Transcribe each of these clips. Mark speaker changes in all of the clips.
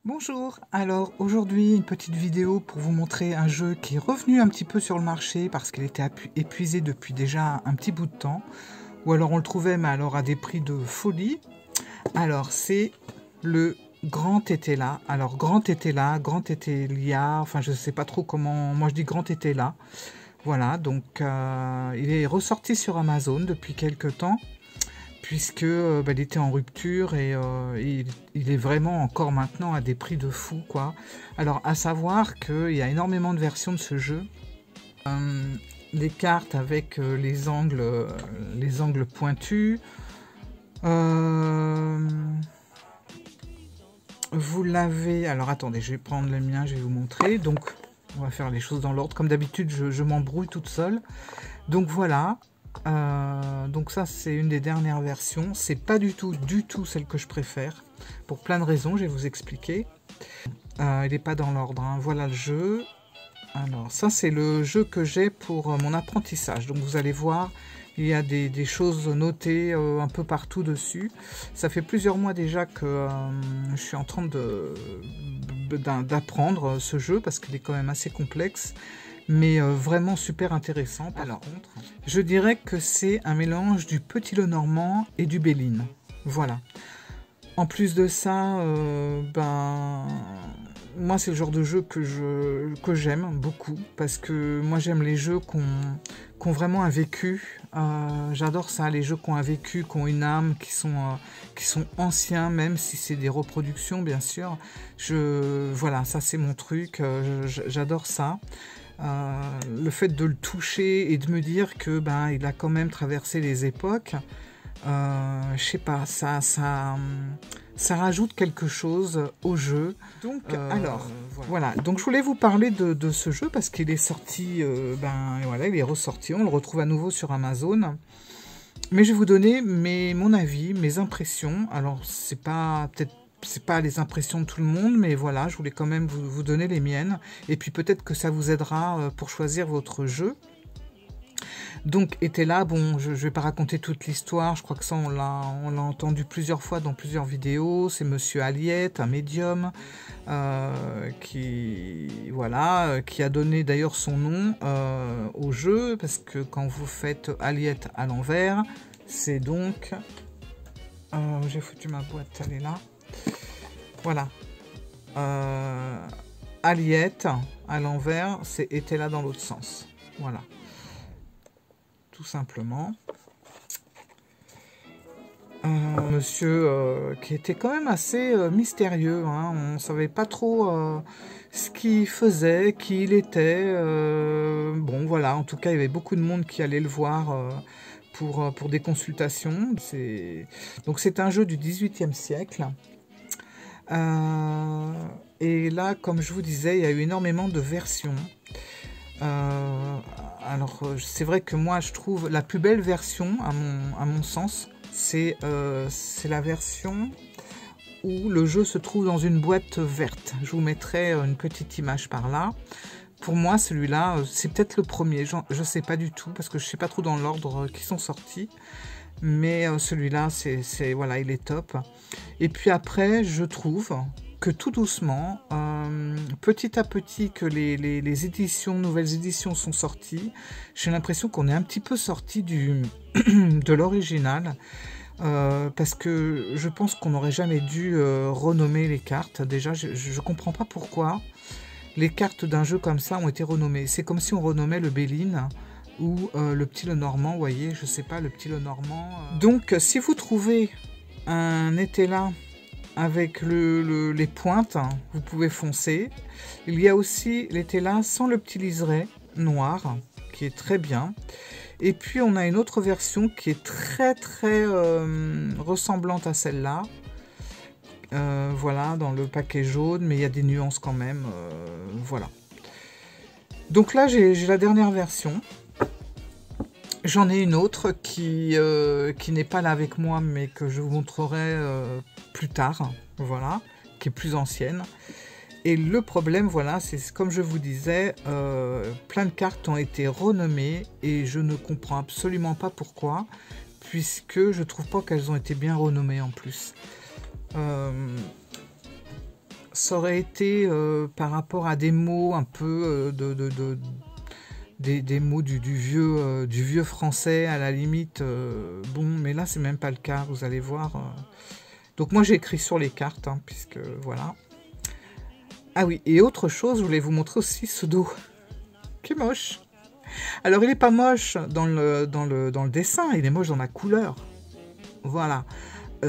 Speaker 1: Bonjour, alors aujourd'hui une petite vidéo pour vous montrer un jeu qui est revenu un petit peu sur le marché parce qu'il était épuisé depuis déjà un petit bout de temps, ou alors on le trouvait mais alors à des prix de folie. Alors c'est le Grand Tétela, alors Grand Tétela, Grand Tétélia, enfin je sais pas trop comment, moi je dis Grand Tétela. Voilà, donc il est ressorti sur Amazon depuis quelques temps puisque il était en rupture et il est vraiment encore maintenant à des prix de fou, quoi. Alors, à savoir qu'il y a énormément de versions de ce jeu. Les cartes avec les angles pointus. Vous l'avez... Alors, attendez, je vais prendre le mien, je vais vous montrer. Donc, on va faire les choses dans l'ordre. Comme d'habitude, je m'embrouille toute seule. Donc, voilà. Donc ça c'est une des dernières versions, c'est pas du tout celle que je préfère pour plein de raisons, je vais vous expliquer. Il n'est pas dans l'ordre, hein. Voilà le jeu. Alors ça c'est le jeu que j'ai pour mon apprentissage, donc vous allez voir il y a des choses notées un peu partout dessus. Ça fait plusieurs mois déjà que je suis en train d'apprendre ce jeu parce qu'il est quand même assez complexe, mais vraiment super intéressant. Par contre, je dirais que c'est un mélange du Petit Lenormand et du Béline. Voilà. En plus de ça, moi c'est le genre de jeu que j'aime beaucoup, parce que moi j'aime les jeux qui ont vraiment un vécu. J'adore ça, les jeux qui ont un vécu, qui ont une âme, qui sont anciens, même si c'est des reproductions bien sûr. Voilà, ça c'est mon truc, j'adore ça. Le fait de le toucher et de me dire que il a quand même traversé les époques, je sais pas, ça rajoute quelque chose au jeu. Donc alors voilà, donc je voulais vous parler de ce jeu parce qu'il est sorti, voilà, il est ressorti, on le retrouve à nouveau sur Amazon. Mais je vais vous donner mon avis, mes impressions. Alors c'est pas les impressions de tout le monde, mais voilà, je voulais quand même vous donner les miennes. Et puis peut-être que ça vous aidera pour choisir votre jeu. Donc, était là, bon, je ne vais pas raconter toute l'histoire, je crois que ça, on l'a entendu plusieurs fois dans plusieurs vidéos. C'est Monsieur Aliette, un médium, qui a donné d'ailleurs son nom au jeu, parce que quand vous faites Aliette à l'envers, c'est donc... j'ai foutu ma boîte, elle est là. Voilà. Aliette à l'envers, était là dans l'autre sens. Voilà. Tout simplement. Monsieur qui était quand même assez mystérieux, hein. On ne savait pas trop ce qu'il faisait, qui il était. Bon voilà, en tout cas il y avait beaucoup de monde qui allait le voir pour des consultations. Donc c'est un jeu du XVIIIe siècle. Et là, comme je vous disais, il y a eu énormément de versions. Alors, c'est vrai que moi, je trouve la plus belle version, à mon sens, c'est la version où le jeu se trouve dans une boîte verte. Je vous mettrai une petite image par là. Pour moi, celui-là, c'est peut-être le premier. Je ne sais pas du tout, parce que je ne sais pas trop dans l'ordre qui sont sortis. Mais celui-là, voilà, il est top. Et puis après, je trouve que tout doucement, petit à petit que les éditions, nouvelles éditions sont sorties, j'ai l'impression qu'on est un petit peu sorti de l'original, parce que je pense qu'on n'aurait jamais dû renommer les cartes. Déjà, je ne comprends pas pourquoi les cartes d'un jeu comme ça ont été renommées. C'est comme si on renommait le Béline ou le Petit Lenormand, vous voyez, je sais pas, le Petit Lenormand. Donc, si vous trouvez un Tétela avec les pointes, vous pouvez foncer. Il y a aussi les Tétela sans le petit liseré noir, qui est très bien. Et puis on a une autre version qui est très ressemblante à celle-là. Voilà, dans le paquet jaune, mais il y a des nuances quand même. Voilà. Donc là, j'ai la dernière version. J'en ai une autre qui n'est pas là avec moi, mais que je vous montrerai plus tard, voilà, qui est plus ancienne. Et le problème, voilà, c'est comme je vous disais, plein de cartes ont été renommées et je ne comprends absolument pas pourquoi, puisque je trouve pas qu'elles ont été bien renommées en plus. ça aurait été par rapport à des mots un peu des mots du vieux français à la limite. Bon, mais là, c'est même pas le cas, vous allez voir. Donc moi, j'ai écrit sur les cartes, hein, puisque voilà. Ah oui, et autre chose, je voulais vous montrer aussi ce dos, qui est moche. Alors, il n'est pas moche dans le dessin, il est moche dans la couleur. Voilà.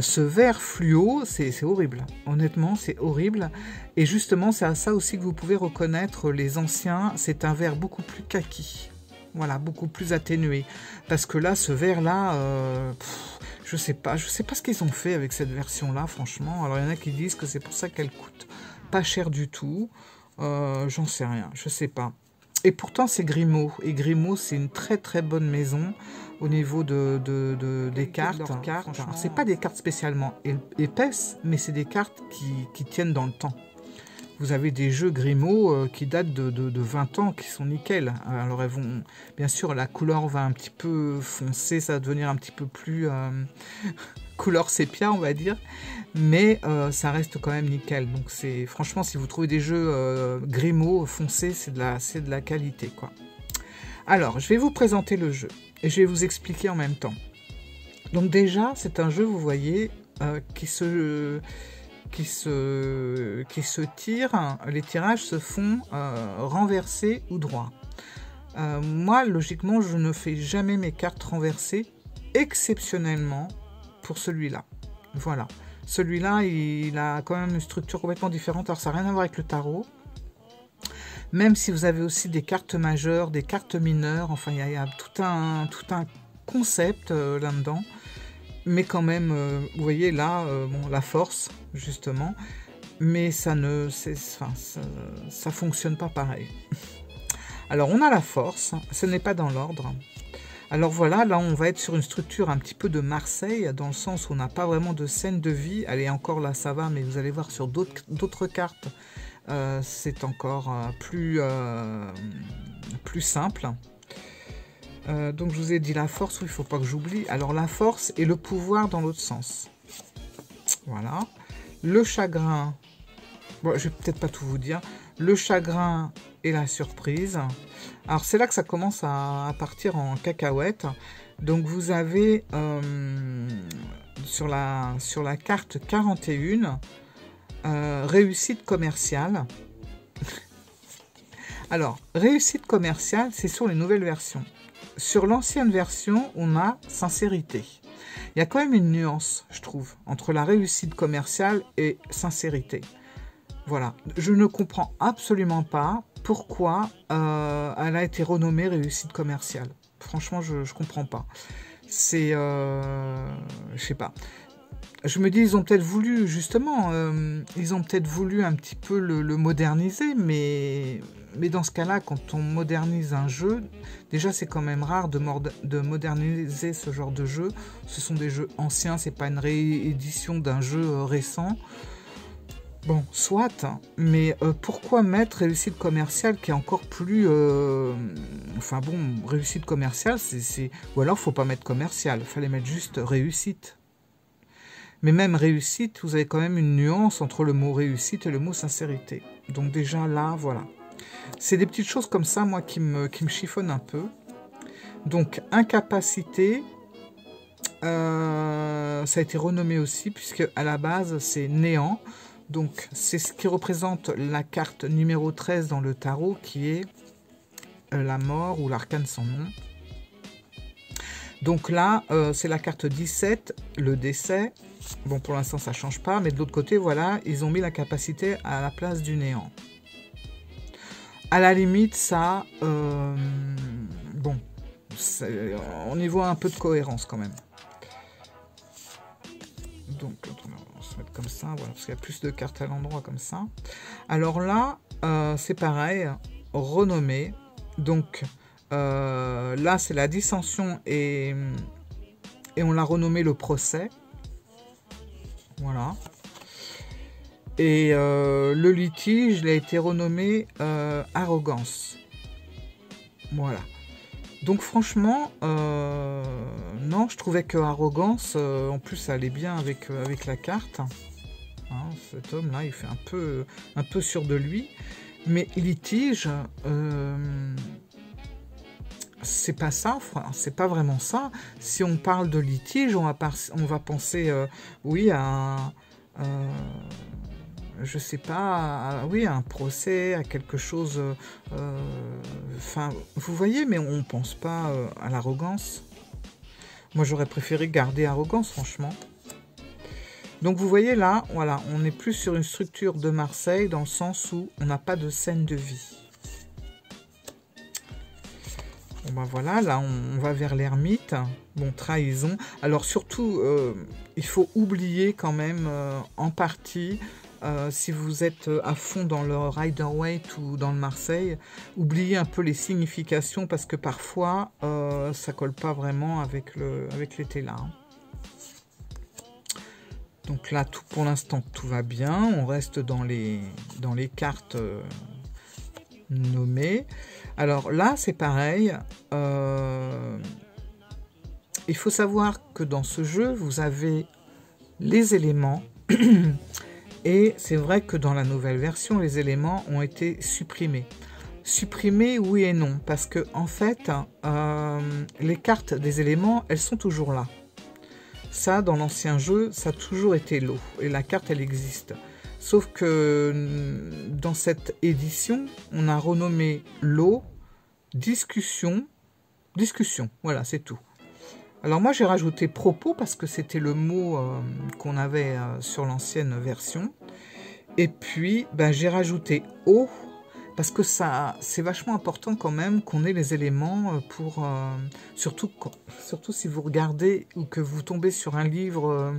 Speaker 1: Ce vert fluo, c'est horrible. Honnêtement, c'est horrible. Et justement, c'est à ça aussi que vous pouvez reconnaître les anciens. C'est un vert beaucoup plus kaki. Voilà, beaucoup plus atténué. Parce que là, ce vert-là, je sais pas ce qu'ils ont fait avec cette version-là, franchement. Alors, il y en a qui disent que c'est pour ça qu'elle coûte pas cher du tout. J'en sais rien, je sais pas. Et pourtant, c'est Grimaud. Et Grimaud, c'est une très très bonne maison au niveau des cartes. C'est pas des cartes spécialement épaisses, mais c'est des cartes qui tiennent dans le temps. Vous avez des jeux Grimaud qui datent de 20 ans, qui sont nickel. Alors elles vont, bien sûr, la couleur va un petit peu foncer, ça va devenir un petit peu plus couleur sépia, on va dire. Mais ça reste quand même nickel. Donc c'est franchement, si vous trouvez des jeux Grimaud foncés, c'est de la qualité, quoi. Alors, je vais vous présenter le jeu et je vais vous expliquer en même temps. Donc déjà, c'est un jeu, vous voyez, qui se tire. Les tirages se font renversés ou droits. Moi, logiquement, je ne fais jamais mes cartes renversées, exceptionnellement pour celui-là. Voilà. Celui-là, il a quand même une structure complètement différente. Alors, ça n'a rien à voir avec le tarot. Même si vous avez aussi des cartes majeures, des cartes mineures. Enfin, il y a tout un concept là-dedans. Mais quand même, vous voyez là, bon, la force, justement. Mais ça fonctionne pas pareil. Alors, on a la force. Ce n'est pas dans l'ordre. Alors voilà, là on va être sur une structure un petit peu de Marseille, dans le sens où on n'a pas vraiment de scène de vie. Allez, encore là ça va, mais vous allez voir sur d'autres cartes, c'est encore plus simple. Donc je vous ai dit la force, oui, il ne faut pas que j'oublie. Alors la force et le pouvoir dans l'autre sens. Voilà. Le chagrin, bon, je vais peut-être pas tout vous dire. Le chagrin et la surprise. Alors c'est là que ça commence à partir en cacahuète. Donc vous avez sur la carte 41 réussite commerciale. Alors réussite commerciale, c'est sur les nouvelles versions. Sur l'ancienne version, on a sincérité. Il y a quand même une nuance, je trouve, entre la réussite commerciale et sincérité. Voilà, je ne comprends absolument pas pourquoi elle a été renommée réussite commerciale. Franchement, je ne comprends pas. C'est, je sais pas. Je me dis, ils ont peut-être voulu, justement, ils ont peut-être voulu un petit peu le moderniser, mais dans ce cas-là, quand on modernise un jeu, déjà c'est quand même rare de moderniser ce genre de jeu. Ce sont des jeux anciens, c'est pas une réédition d'un jeu récent. Bon, soit, mais pourquoi mettre réussite commerciale qui est encore plus... Enfin bon, réussite commerciale, c'est... Ou alors, faut pas mettre commercial, il fallait mettre juste réussite. Mais même réussite, vous avez quand même une nuance entre le mot réussite et le mot sincérité. Donc déjà, là, voilà. C'est des petites choses comme ça, moi, qui me chiffonnent un peu. Donc, incapacité, ça a été renommé aussi, puisque à la base, c'est néant. Donc, c'est ce qui représente la carte numéro 13 dans le tarot, qui est la mort ou l'arcane sans nom. Donc là, c'est la carte 17, le décès. Bon, pour l'instant, ça ne change pas, mais de l'autre côté, voilà, ils ont mis la capacité à la place du néant. À la limite, ça, bon, on y voit un peu de cohérence quand même. Donc, on va se mettre comme ça, voilà, parce qu'il y a plus de cartes à l'endroit comme ça. Alors là, c'est pareil, renommé. Donc, là, c'est la dissension et on l'a renommé le procès. Voilà. Et le litige, il a été renommé arrogance. Voilà. Donc franchement, non, je trouvais que arrogance, en plus, ça allait bien avec la carte. Hein, cet homme-là, il fait un peu sûr de lui. Mais litige, c'est pas ça, c'est pas vraiment ça. Si on parle de litige, on va penser, oui, je sais pas, oui, à un procès, à quelque chose. Enfin, vous voyez, mais on pense pas à l'arrogance. Moi, j'aurais préféré garder arrogance, franchement. Donc, vous voyez là, voilà, on est plus sur une structure de Marseille dans le sens où on n'a pas de scène de vie. Bon, ben voilà, là, on va vers l'ermite. Bon, trahison. Alors, surtout, il faut oublier quand même, en partie, si vous êtes à fond dans le Rider-Waite ou dans le Marseille, oubliez un peu les significations parce que parfois, ça colle pas vraiment avec les télas. Hein. Donc là, pour l'instant, tout va bien. On reste dans les cartes nommées. Alors là, c'est pareil. Il faut savoir que dans ce jeu, vous avez les éléments. Et c'est vrai que dans la nouvelle version, les éléments ont été supprimés. Supprimés, oui et non. Parce que en fait, les cartes des éléments, elles sont toujours là. Ça, dans l'ancien jeu, ça a toujours été l'eau. Et la carte, elle existe. Sauf que dans cette édition, on a renommé l'eau discussion. Discussion, voilà, c'est tout. Alors moi, j'ai rajouté propos parce que c'était le mot qu'on avait sur l'ancienne version. Et puis, ben, j'ai rajouté eau. Parce que ça, c'est vachement important quand même qu'on ait les éléments pour... surtout si vous regardez ou que vous tombez sur un livre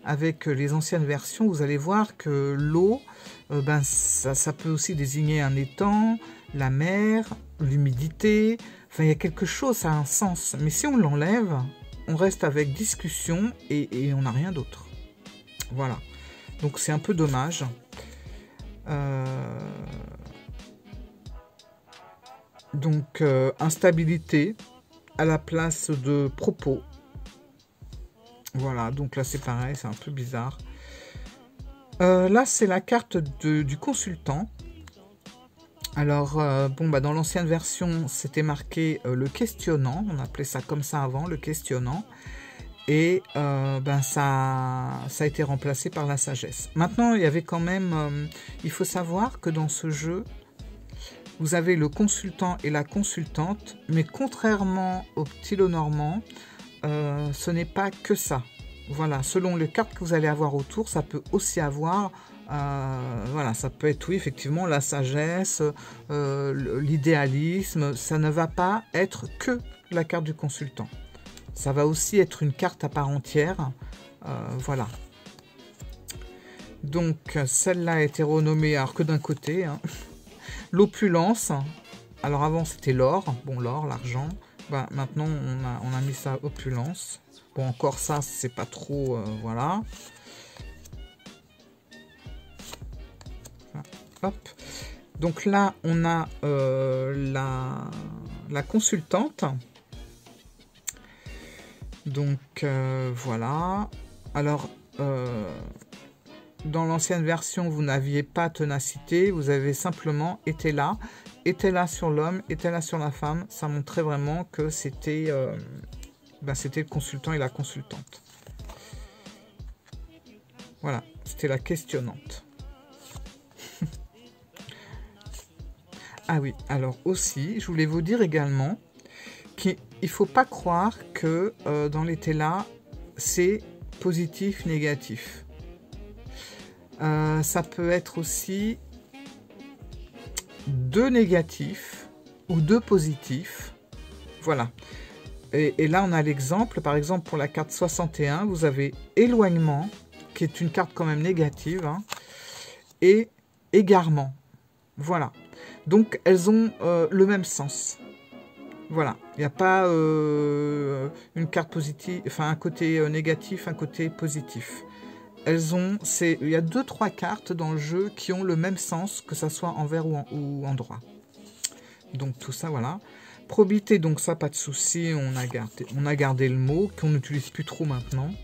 Speaker 1: avec les anciennes versions, vous allez voir que l'eau, ben, ça peut aussi désigner un étang, la mer, l'humidité. Enfin, il y a quelque chose, ça a un sens. Mais si on l'enlève, on reste avec discussion et on n'a rien d'autre. Voilà. Donc c'est un peu dommage. Donc, instabilité à la place de propos. Voilà, donc là c'est pareil, c'est un peu bizarre. Là, c'est la carte du consultant. Alors, bon, bah, dans l'ancienne version, c'était marqué le questionnant. On appelait ça comme ça avant, le questionnant. Et ben, ça a été remplacé par la sagesse. Maintenant, il y avait quand même... il faut savoir que dans ce jeu... Vous avez le consultant et la consultante, mais contrairement au Ptilo-Normand, ce n'est pas que ça. Voilà, selon les cartes que vous allez avoir autour, ça peut aussi avoir, voilà, ça peut être, oui, effectivement, la sagesse, l'idéalisme. Ça ne va pas être que la carte du consultant. Ça va aussi être une carte à part entière, voilà. Donc, celle-là a été renommée, alors que d'un côté... Hein. L'opulence, alors avant c'était l'or, bon l'or, l'argent, bah, maintenant on a mis ça opulence. Bon encore ça c'est pas trop, voilà. Hop. Donc là on a la consultante. Donc voilà. Alors dans l'ancienne version, vous n'aviez pas ténacité, vous avez simplement été là sur l'homme, était là sur la femme. Ça montrait vraiment que c'était le consultant et la consultante. Voilà, c'était la questionnante. Ah oui, alors aussi, je voulais vous dire également qu'il ne faut pas croire que dans les télas, c'est positif, négatif. Ça peut être aussi 2 négatifs ou 2 positifs. Voilà. Et là, on a l'exemple. Par exemple, pour la carte 61, vous avez éloignement, qui est une carte quand même négative, hein, et égarement. Voilà. Donc, elles ont le même sens. Voilà. Il n'y a pas une carte positive, enfin un côté négatif, un côté positif. Elles ont, il y a 2-3 cartes dans le jeu qui ont le même sens, que ça soit en vert ou en droit. Donc tout ça, voilà. Probité, donc ça, pas de souci, on a gardé le mot, qu'on n'utilise plus trop maintenant.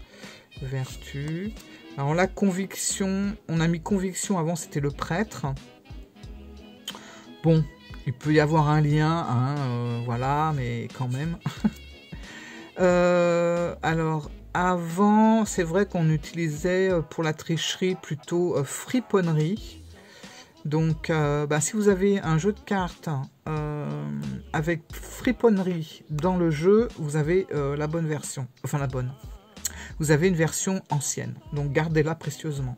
Speaker 1: Vertu. Alors là, conviction, on a mis conviction, avant c'était le prêtre. Bon, il peut y avoir un lien, hein, voilà, mais quand même. Alors, avant, c'est vrai qu'on utilisait pour la tricherie plutôt friponnerie. Donc, si vous avez un jeu de cartes avec friponnerie dans le jeu, vous avez la bonne version. Enfin, la bonne. Vous avez une version ancienne. Donc, gardez-la précieusement.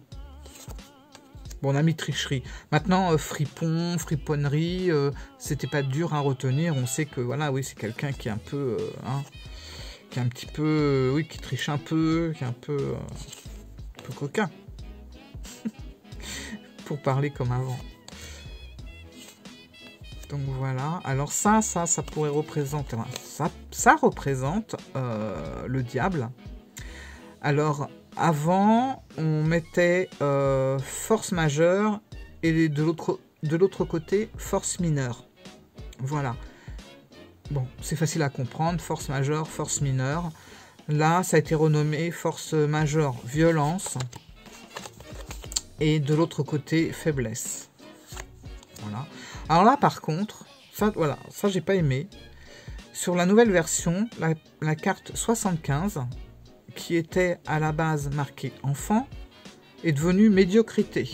Speaker 1: Bon, on a mis tricherie. Maintenant, fripon, friponnerie, c'était pas dur à retenir. On sait que, voilà, oui, c'est quelqu'un qui est un peu... qui est un petit peu... oui, qui triche un peu, qui est un peu coquin. Pour parler comme avant. Donc voilà. Alors ça pourrait représenter... Ça représente le diable. Alors... Avant, on mettait force majeure et de l'autre côté, force mineure. Voilà. Bon, c'est facile à comprendre, force majeure, force mineure. Là, ça a été renommé force majeure, violence. Et de l'autre côté, faiblesse. Voilà. Alors là, par contre, ça, voilà, ça, j'ai pas aimé. Sur la nouvelle version, la carte 75... qui était à la base marqué enfant, est devenu médiocrité.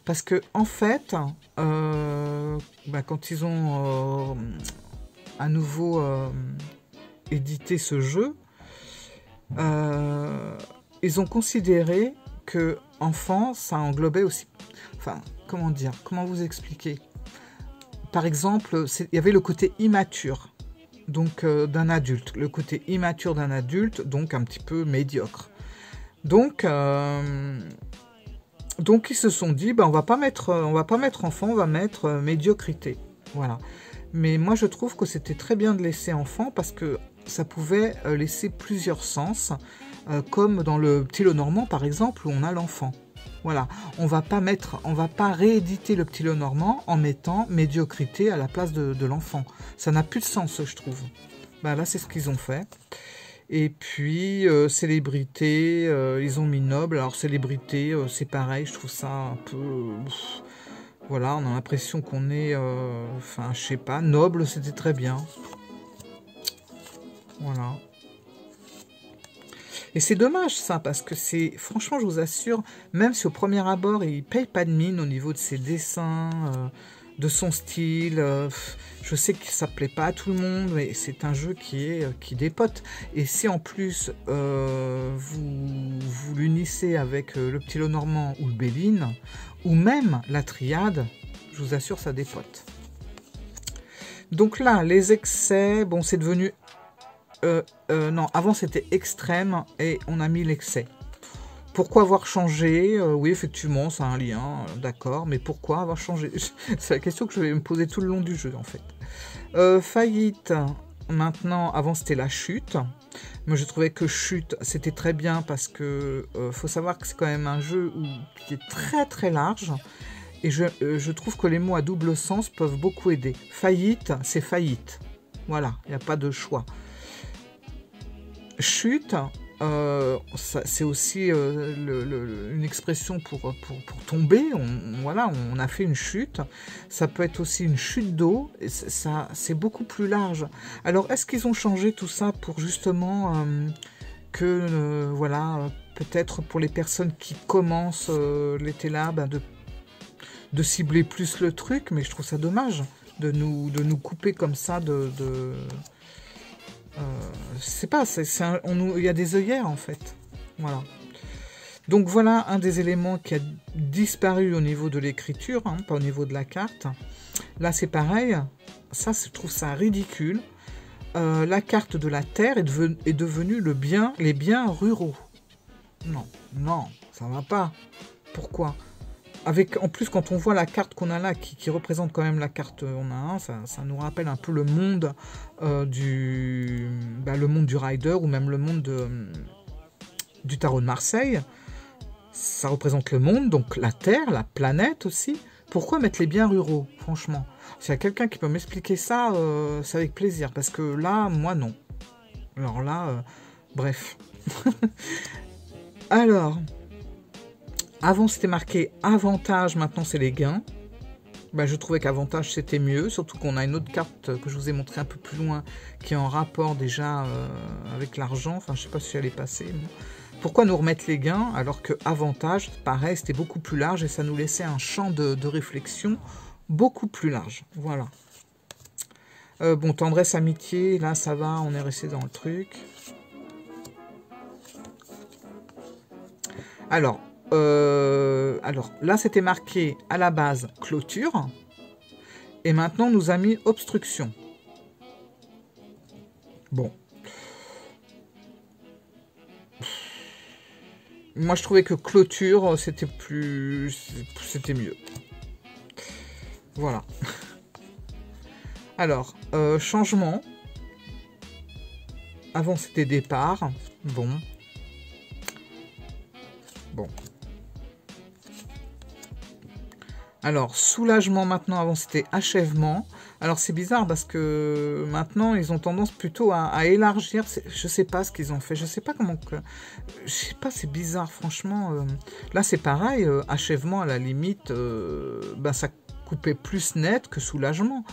Speaker 1: Parce que en fait, quand ils ont à nouveau édité ce jeu, ils ont considéré que enfant, ça englobait aussi... Enfin, comment dire, comment vous expliquer? Par exemple, il y avait le côté immature. Donc d'un adulte, le côté immature d'un adulte, donc un petit peu médiocre. Donc ils se sont dit, on va pas mettre enfant, on va mettre médiocrité, voilà. Mais moi je trouve que c'était très bien de laisser enfant parce que ça pouvait laisser plusieurs sens, comme dans le Petit Lenormand par exemple où on a l'enfant. Voilà, on va pas rééditer le Petit Lenormand en mettant médiocrité à la place de l'enfant. Ça n'a plus de sens, je trouve. Là, c'est ce qu'ils ont fait. Et puis, célébrité, ils ont mis noble. Alors, célébrité, c'est pareil, je trouve ça un peu... voilà, on a l'impression qu'on est... je sais pas, noble, c'était très bien. Voilà. Et c'est dommage ça, parce que c'est, franchement, je vous assure, même si au premier abord, il paye pas de mine au niveau de ses dessins, de son style, je sais que ça plaît pas à tout le monde, mais c'est un jeu qui dépote. Et si en plus, vous l'unissez avec le Petit Lenormand ou le Béline, ou même la Triade, je vous assure, ça dépote. Donc là, les excès, bon, c'est devenu... non, avant c'était extrême et on a mis l'excès. Pourquoi avoir changé? Oui, effectivement, ça a un lien, d'accord, mais pourquoi avoir changé? C'est la question que je vais me poser tout le long du jeu, en fait. Faillite, maintenant, avant c'était la chute. Moi, je trouvais que chute, c'était très bien parce que faut savoir que c'est quand même un jeu qui est très très large. Et je trouve que les mots à double sens peuvent beaucoup aider. Faillite, c'est faillite. Voilà, il n'y a pas de choix. Chute, c'est aussi une expression pour tomber. Voilà, on a fait une chute. Ça peut être aussi une chute d'eau. C'est beaucoup plus large. Alors, est-ce qu'ils ont changé tout ça pour justement voilà, peut-être pour les personnes qui commencent l'été là, de cibler plus le truc, mais je trouve ça dommage de nous couper comme ça c'est pas, il y a des œillères en fait. Voilà. Donc voilà un des éléments qui a disparu au niveau de l'écriture, hein, pas au niveau de la carte. Là c'est pareil, ça je trouve ça ridicule. La carte de la terre est devenue les biens ruraux. Non, ça va pas. Pourquoi ? En plus, quand on voit la carte qu'on a là, qui représente quand même la carte on a un, ça nous rappelle un peu le monde le monde du Rider ou même le monde du tarot de Marseille. Ça représente le monde, donc la Terre, la planète aussi. Pourquoi mettre les biens ruraux, franchement? S'il y a quelqu'un qui peut m'expliquer ça, c'est avec plaisir, parce que là, moi, non. Alors là, bref. Alors... Avant, c'était marqué avantage, maintenant, c'est les gains. Ben, je trouvais qu'avantage, c'était mieux. Surtout qu'on a une autre carte que je vous ai montrée un peu plus loin, qui est en rapport déjà avec l'argent. Enfin, je ne sais pas si elle est passée. Mais... Pourquoi nous remettre les gains alors que avantage, pareil, c'était beaucoup plus large et ça nous laissait un champ de réflexion beaucoup plus large. Voilà. Bon, tendresse, amitié, là, ça va, on est resté dans le truc. Alors là, c'était marqué à la base clôture. Et maintenant, on nous a mis obstruction. Bon. Moi, je trouvais que clôture, c'était mieux. Voilà. Alors, changement. Avant, c'était départ. Bon. Alors, soulagement maintenant, avant c'était achèvement. Alors c'est bizarre parce que maintenant ils ont tendance plutôt à élargir. Je sais pas ce qu'ils ont fait, je sais pas comment que... Je sais pas, c'est bizarre franchement. Là c'est pareil, achèvement à la limite, ben, ça coupait plus net que soulagement.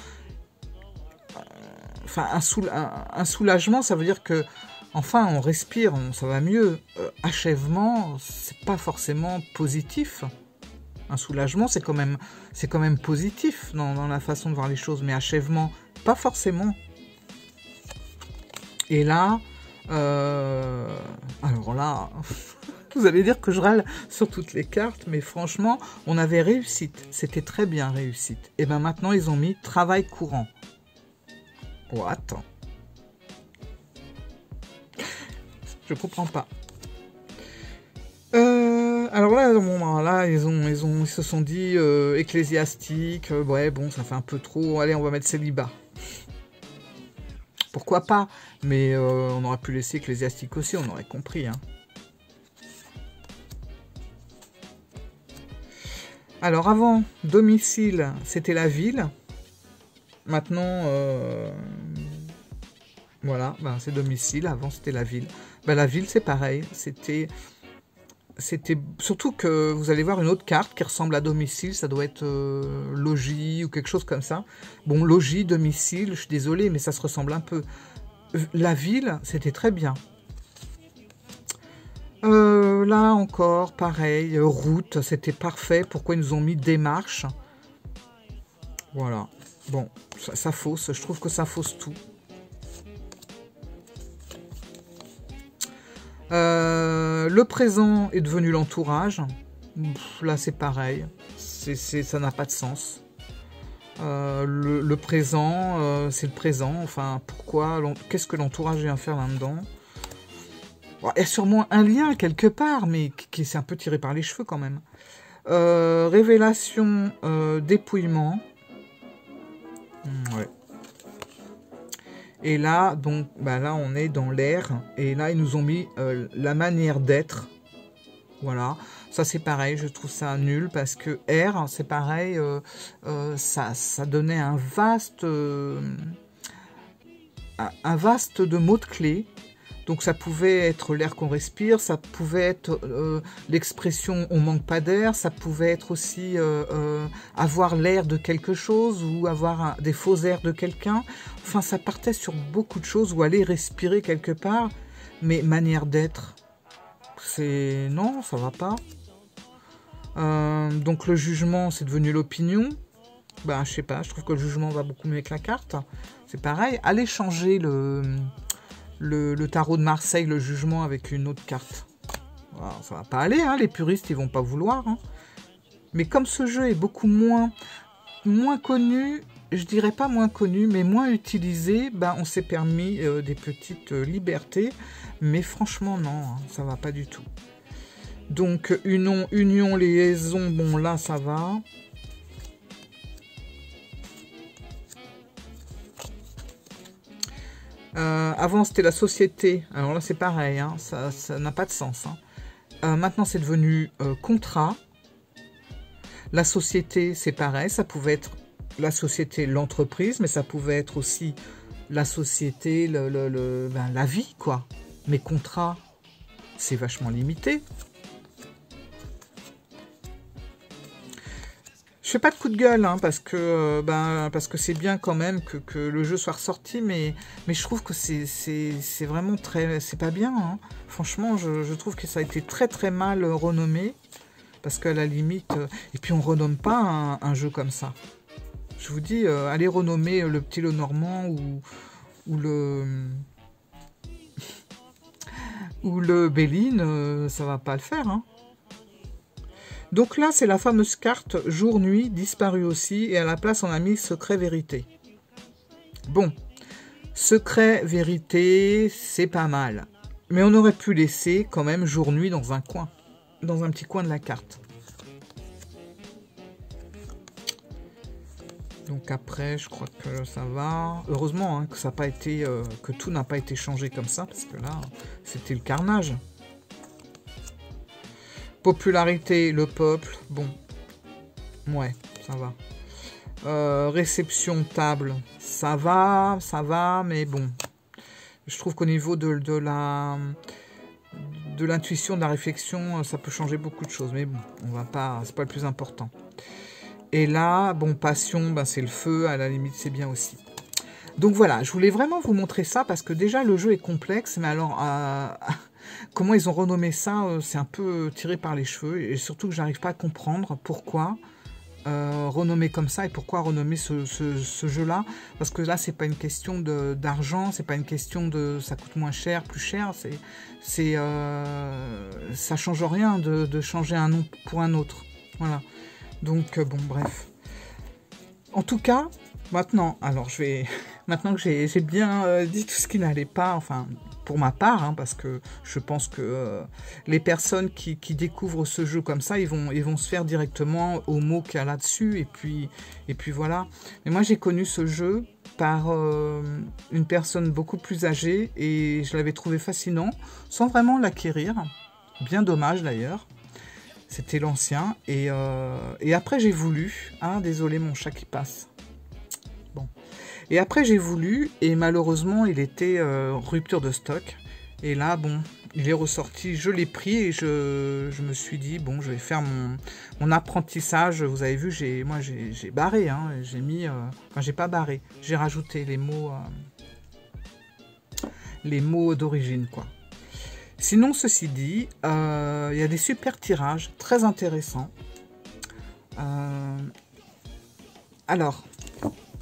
Speaker 1: Enfin un soulagement ça veut dire que enfin on respire, ça va mieux. Achèvement c'est pas forcément positif. Un soulagement, c'est quand même positif dans la façon de voir les choses, mais achèvement, pas forcément. Et là, alors là, vous allez dire que je râle sur toutes les cartes, mais franchement, on avait réussite, c'était très bien réussite. Et bien maintenant, ils ont mis travail courant. Oh, attends. Je comprends pas. Alors là, bon, là ils se sont dit ecclésiastique, ouais, bon, ça fait un peu trop, allez, on va mettre célibat. Pourquoi pas? Mais on aurait pu laisser ecclésiastique aussi, on aurait compris. Hein. Alors avant, domicile, c'était la ville. Maintenant, voilà, ben, c'est domicile, avant c'était la ville. Ben, la ville, c'est pareil, c'était surtout que vous allez voir une autre carte qui ressemble à domicile, ça doit être logis ou quelque chose comme ça. Bon, logis, domicile, je suis désolée, mais ça se ressemble un peu. La ville, c'était très bien. Là encore, pareil, route, c'était parfait. Pourquoi ils nous ont mis démarche? Voilà. Bon, ça fausse, je trouve que ça fausse tout. Le présent est devenu l'entourage. Là, c'est pareil. Ça n'a pas de sens. Le présent, c'est le présent. Enfin, pourquoi? Qu'est-ce que l'entourage vient faire là-dedans? Bon, il y a sûrement un lien quelque part, mais qui s'est un peu tiré par les cheveux quand même. Révélation, dépouillement. Ouais. Et là, donc, bah là, on est dans l'air. Et là, ils nous ont mis la manière d'être. Voilà. Ça, c'est pareil. Je trouve ça nul parce que air, c'est pareil. Ça donnait un vaste de mots de clés. Donc, ça pouvait être l'air qu'on respire. Ça pouvait être l'expression « on manque pas d'air ». Ça pouvait être aussi avoir l'air de quelque chose ou avoir des faux airs de quelqu'un. Enfin, ça partait sur beaucoup de choses ou aller respirer quelque part. Mais manière d'être, c'est... Non, ça va pas. Donc, le jugement, c'est devenu l'opinion. Ben, je sais pas, je trouve que le jugement va beaucoup mieux avec la carte. C'est pareil. Allez changer le tarot de Marseille, le jugement, avec une autre carte. Alors, ça va pas aller, hein, les puristes, ils vont pas vouloir. Hein. Mais comme ce jeu est beaucoup moins connu, je dirais pas moins connu, mais moins utilisé, ben, on s'est permis des petites libertés. Mais franchement, non, hein, ça va pas du tout. Donc, union, liaison, bon, là, ça va. Avant, c'était la société. Alors là, c'est pareil, hein, ça n'a pas de sens. Hein. Maintenant, c'est devenu contrat. La société, c'est pareil. Ça pouvait être la société, l'entreprise, mais ça pouvait être aussi la société, la vie, quoi. Mais contrat, c'est vachement limité. Je fais pas de coup de gueule, hein, parce que c'est bien quand même que le jeu soit ressorti, mais je trouve que c'est vraiment très... C'est pas bien, hein. Franchement, je trouve que ça a été très très mal renommé, parce qu'à la limite... et puis on renomme pas un jeu comme ça. Je vous dis, allez renommer le Petit Lenormand ou le... ou le Béline, ça va pas le faire, hein. Donc là, c'est la fameuse carte jour-nuit, disparue aussi, et à la place, on a mis secret vérité. Bon, secret vérité, c'est pas mal. Mais on aurait pu laisser quand même jour-nuit dans un coin, dans un petit coin de la carte. Donc après, je crois que ça va. Heureusement hein, que ça n'a pas été, que tout n'a pas été changé comme ça, parce que là, c'était le carnage. Popularité, le peuple, bon, ouais, ça va. Réception, table, ça va, mais bon. Je trouve qu'au niveau de l'intuition, de la réflexion, ça peut changer beaucoup de choses, mais bon, on va pas, c'est pas le plus important. Et là, bon, passion, ben c'est le feu, à la limite, c'est bien aussi. Donc voilà, je voulais vraiment vous montrer ça, parce que déjà, le jeu est complexe, mais alors... comment ils ont renommé ça, c'est un peu tiré par les cheveux, et surtout que j'arrive pas à comprendre pourquoi renommer comme ça, et pourquoi renommer ce jeu-là, parce que là, c'est pas une question d'argent, c'est pas une question de ça coûte moins cher, plus cher, ça change rien de changer un nom pour un autre, voilà. Donc, bon, bref. En tout cas, maintenant, alors maintenant que j'ai bien dit tout ce qui n'allait pas, enfin... pour ma part, hein, parce que je pense que les personnes qui découvrent ce jeu comme ça, ils vont se faire directement aux mots qu'il y a là-dessus, et puis voilà. Mais moi, j'ai connu ce jeu par une personne beaucoup plus âgée, et je l'avais trouvé fascinant, sans vraiment l'acquérir. Bien dommage, d'ailleurs. C'était l'ancien, et après, j'ai voulu... Ah, désolé, mon chat qui passe. Bon... Et après, j'ai voulu, et malheureusement, il était rupture de stock. Et là, bon, il est ressorti, je l'ai pris, et je me suis dit, bon, je vais faire mon apprentissage. Vous avez vu, j'ai barré, hein, j'ai mis... enfin, j'ai pas barré, j'ai rajouté les mots d'origine, quoi. Sinon, ceci dit, il y a des super tirages, très intéressants. Alors...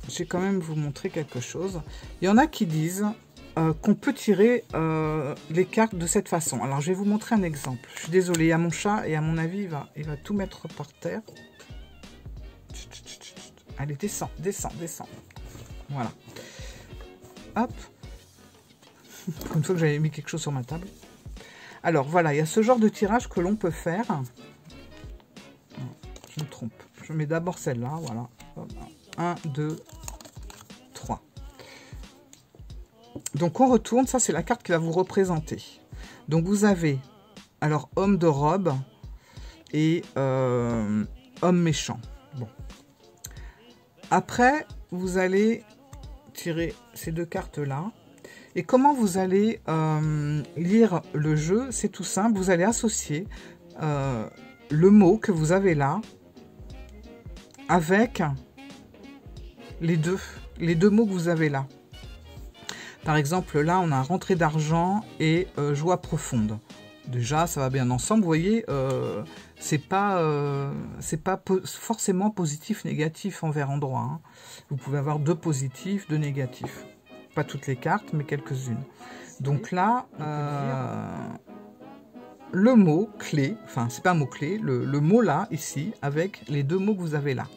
Speaker 1: je vais quand même vous montrer quelque chose. Il y en a qui disent qu'on peut tirer les cartes de cette façon. Alors, je vais vous montrer un exemple. Je suis désolée, il y a mon chat et à mon avis, il va tout mettre par terre. Allez, descends, descends, descends. Voilà. Hop. Une fois que j'avais mis quelque chose sur ma table. Alors, voilà, il y a ce genre de tirage que l'on peut faire. Je me trompe. Je mets d'abord celle-là, voilà. 1, 2, 3. Donc on retourne, ça c'est la carte qui va vous représenter. Donc vous avez, alors homme de robe et homme méchant. Bon. Après, vous allez tirer ces deux cartes-là. Et comment vous allez lire le jeu? C'est tout simple, vous allez associer le mot que vous avez là avec... les deux mots que vous avez là. Par exemple, là, on a rentrée d'argent et joie profonde. Déjà, ça va bien ensemble. Vous voyez, c'est pas forcément positif, négatif envers endroit. Hein. Vous pouvez avoir deux positifs, deux négatifs. Pas toutes les cartes, mais quelques-unes. Donc là, le mot clé, enfin, c'est pas un mot clé, le mot là, ici, avec les deux mots que vous avez là.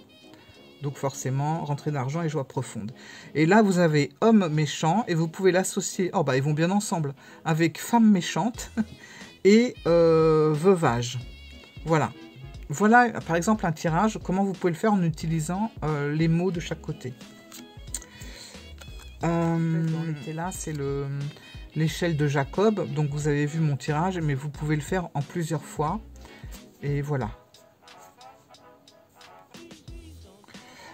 Speaker 1: Donc forcément, rentrée d'argent et joie profonde. Et là, vous avez homme méchant, et vous pouvez l'associer, oh bah ils vont bien ensemble, avec femme méchante et veuvage. Voilà. Voilà, par exemple, un tirage, comment vous pouvez le faire en utilisant les mots de chaque côté. On était là, c'est l'échelle de Jacob, donc vous avez vu mon tirage, mais vous pouvez le faire en plusieurs fois. Et voilà.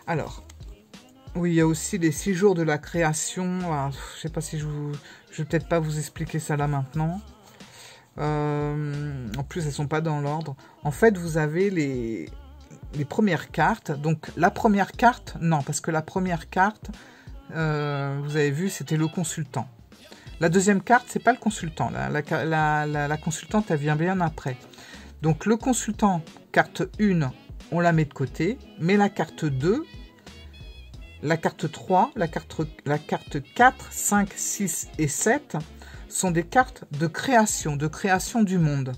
Speaker 1: Alors, oui, il y a aussi les 6 jours de la création. Alors, je ne sais pas si je vais peut-être pas vous expliquer ça là maintenant. En plus, elles ne sont pas dans l'ordre. En fait, vous avez les premières cartes. Donc la première carte, non, parce que la première carte, vous avez vu, c'était le consultant. La deuxième carte, c'est pas le consultant. La consultante, elle vient bien après. Donc le consultant, carte 1, on la met de côté, mais la carte 2, la carte 3, la carte 4, 5, 6 et 7 sont des cartes de création du monde.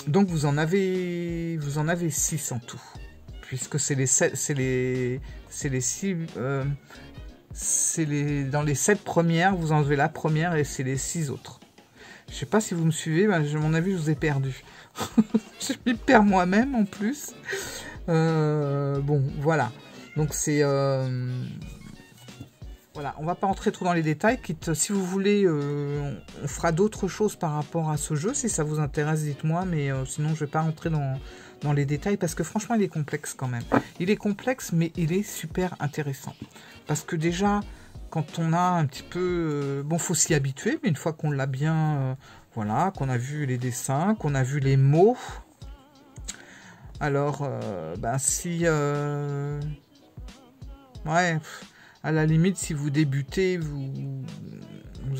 Speaker 1: Donc vous en avez 6 en tout, puisque c'est dans les 7 premières, vous enlevez la première et c'est les 6 autres. Je sais pas si vous me suivez, à mon avis, je vous ai perdu. Je m'y perds moi-même en plus. Bon, voilà. Donc c'est... Voilà, on va pas entrer trop dans les détails. Quitte, si vous voulez, on fera d'autres choses par rapport à ce jeu. Si ça vous intéresse, dites-moi. Mais sinon, je vais pas rentrer dans les détails parce que franchement, il est complexe quand même. Il est complexe, mais il est super intéressant. Parce que déjà, quand on a un petit peu... bon, faut s'y habituer, mais une fois qu'on l'a bien... voilà, qu'on a vu les dessins, qu'on a vu les mots... Alors, ben si... ouais, à la limite, si vous débutez, vous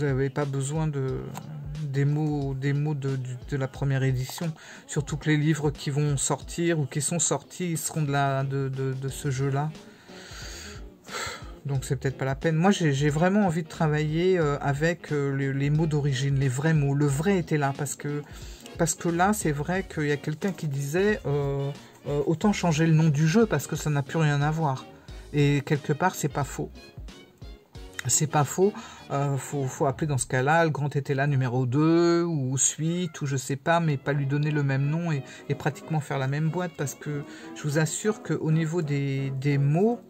Speaker 1: n'avez pas besoin des mots de la première édition. Surtout que les livres qui vont sortir ou qui sont sortis, ils seront de ce jeu-là. Donc c'est peut-être pas la peine. Moi, j'ai vraiment envie de travailler avec les mots d'origine, les vrais mots. Le vrai était là, parce que là, c'est vrai qu'il y a quelqu'un qui disait autant changer le nom du jeu, parce que ça n'a plus rien à voir. Et quelque part, c'est pas faux. C'est pas faux. Faut appeler dans ce cas-là le grand était là numéro 2 ou suite ou je sais pas, mais pas lui donner le même nom et pratiquement faire la même boîte, parce que je vous assure qu'au niveau des mots,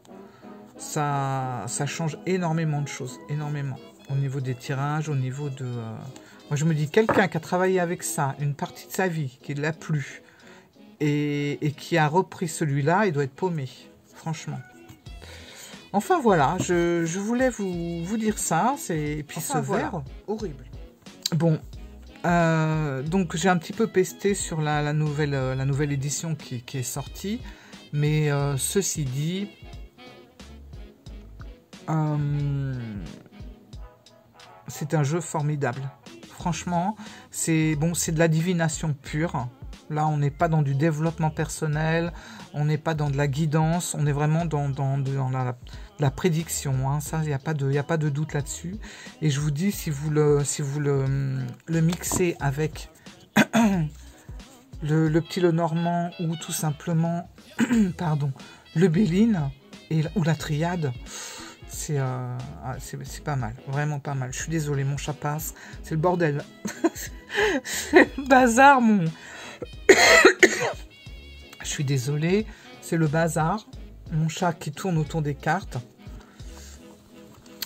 Speaker 1: ça change énormément de choses, énormément. Au niveau des tirages, au niveau de... Moi, je me dis, quelqu'un qui a travaillé avec ça, une partie de sa vie, qui l'a plu, et qui a repris celui-là, il doit être paumé, franchement. Enfin, voilà, je voulais vous dire ça, et puis enfin, ce voilà. Verre, horrible. Bon, donc j'ai un petit peu pesté sur la nouvelle édition qui est sortie, mais ceci dit... c'est un jeu formidable. Franchement, c'est de la divination pure. Là, on n'est pas dans du développement personnel, on n'est pas dans de la guidance, on est vraiment dans la prédiction. Hein. Ça, il n'y a pas de doute là-dessus. Et je vous dis, si vous le mixez avec le petit Lenormand ou tout simplement pardon, le Béline ou la Triade, c'est pas mal, vraiment pas mal. Je suis désolée, mon chat passe, c'est le bordel. C'est le bazar, mon... Je suis désolée, c'est le bazar. Mon chat qui tourne autour des cartes.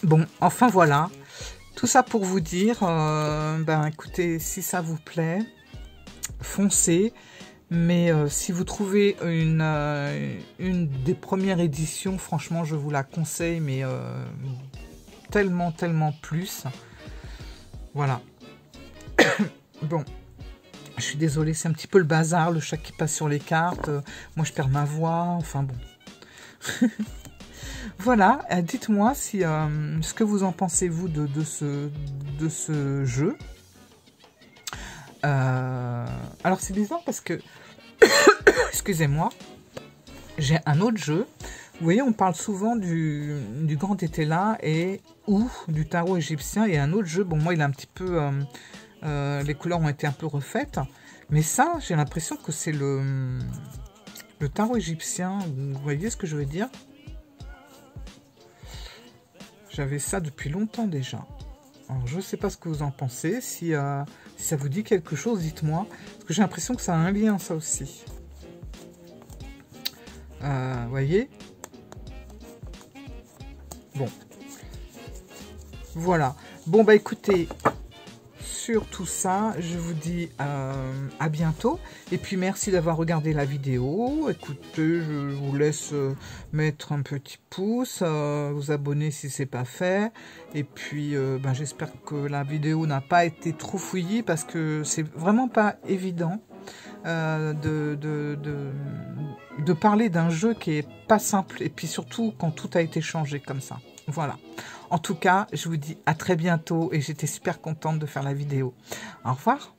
Speaker 1: Bon, enfin voilà. Tout ça pour vous dire, ben écoutez, si ça vous plaît, foncez. Mais si vous trouvez une des premières éditions, franchement, je vous la conseille, mais tellement plus. Voilà. Bon. Je suis désolée, c'est un petit peu le bazar, le chat qui passe sur les cartes. Moi, je perds ma voix. Enfin, bon. Voilà. Dites-moi si ce que vous en pensez, vous, de ce jeu. Alors, c'est bizarre parce que... Excusez-moi. J'ai un autre jeu. Vous voyez, on parle souvent du grand été là ou du tarot égyptien. Et un autre jeu, bon, moi, il est un petit peu... les couleurs ont été un peu refaites, mais ça, j'ai l'impression que c'est le tarot égyptien. Vous voyez ce que je veux dire? J'avais ça depuis longtemps déjà. Alors, je ne sais pas ce que vous en pensez. Si ça vous dit quelque chose, dites-moi. Parce que j'ai l'impression que ça a un lien, ça aussi. Vous voyez? Bon. Voilà. Bon, bah écoutez... Sur tout ça, je vous dis à bientôt. Et puis merci d'avoir regardé la vidéo. Écoutez, je vous laisse mettre un petit pouce, vous abonner si c'est pas fait. Et puis ben, j'espère que la vidéo n'a pas été trop fouillie parce que c'est vraiment pas évident. de parler d'un jeu qui est pas simple, et puis surtout quand tout a été changé comme ça. Voilà. En tout cas, je vous dis à très bientôt, et j'étais super contente de faire la vidéo. Au revoir.